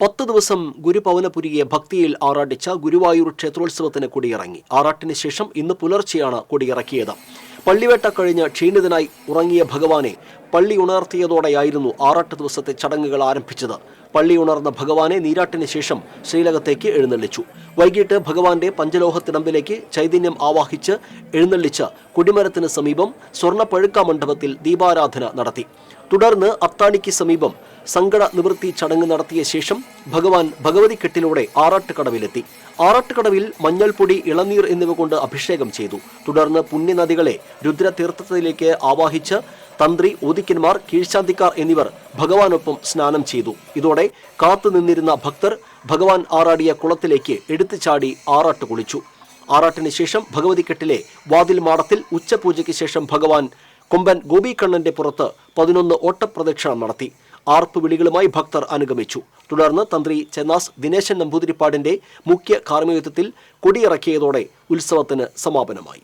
10 ദിവസം ഗുരുപവനപുരിയെ ഭക്തിയിൽ ആറാടിച്ച ഗുരുവായൂർ ക്ഷേത്രോത്സവത്തിന് കൊടിയിറങ്ങി. ആറാട്ടിന് ശേഷം ഇന്ന് പുലർച്ചെയാണ് കൊടിയിറക്കിയത്. പള്ളിവേട്ട കഴിഞ്ഞ് ക്ഷീണിതനായി ഉറങ്ങിയ ഭഗവാനെ പള്ളി ഉണർത്തിയതോടെയായിരുന്നു ആറാട്ട് ദിവസത്തെ ചടങ്ങുകൾ ആരംഭിച്ചത്. പള്ളി ഉണർന്ന ഭഗവാനെ നീരാട്ടിന് ശേഷം ശ്രീലകത്തേക്ക് എഴുന്നള്ളിച്ചു. വൈകിട്ട് ഭഗവാന്റെ പഞ്ചലോഹത്തിടമ്പിലേക്ക് ചൈതന്യം ആവാഹിച്ച് എഴുന്നള്ളിച്ച് കൊടിമരത്തിന് സമീപം സ്വർണ്ണപ്പഴുക്ക മണ്ഡപത്തിൽ ദീപാരാധന നടത്തി. തുടർന്ന് അത്താണിക്ക് സമീപം സങ്കട നിവൃത്തി ചടങ്ങ് നടത്തിയ ശേഷം ഭഗവാൻ ഭഗവതിക്കെട്ടിലൂടെ ആറാട്ടുകടവിലെത്തി. ആറാട്ടുകടവിൽ മഞ്ഞൾപ്പൊടി, ഇളനീർ എന്നിവ കൊണ്ട് അഭിഷേകം ചെയ്തു. തുടർന്ന് പുണ്യനദികളെ രുദ്രതീർത്ഥത്തിലേക്ക് ആവാഹിച്ച് തന്ത്രി, ഓദിക്കന്മാർ, കീഴ്ശാന്തിക്കാർ എന്നിവർ ഭഗവാനൊപ്പം സ്നാനം ചെയ്തു. ഇതോടെ കാത്തുനിന്നിരുന്ന ഭക്തർ ഭഗവാൻ ആറാടിയ കുളത്തിലേക്ക് എടുത്തുചാടി ആറാട്ട് കുളിച്ചു. ആറാട്ടിന് ശേഷം ഭഗവതിക്കെട്ടിലെ വാതിൽ മാടത്തിൽ ഉച്ചപൂജയ്ക്ക് ശേഷം ഭഗവാൻ കൊമ്പൻ ഗോപികണ്ണന്റെ പുറത്ത് 11 ഓട്ടപ്രദക്ഷിണം നടത്തി. ആർപ്പ് വിളികളുമായി ഭക്തർ അനുഗമിച്ചു. തുടർന്ന് തന്ത്രി ചെന്നാസ് ദിനേശൻ നമ്പൂതിരിപ്പാടിന്റെ മുഖ്യ കാർമ്മികത്വത്തിൽ കൊടിയിറക്കിയതോടെ ഉത്സവത്തിന് സമാപനമായി.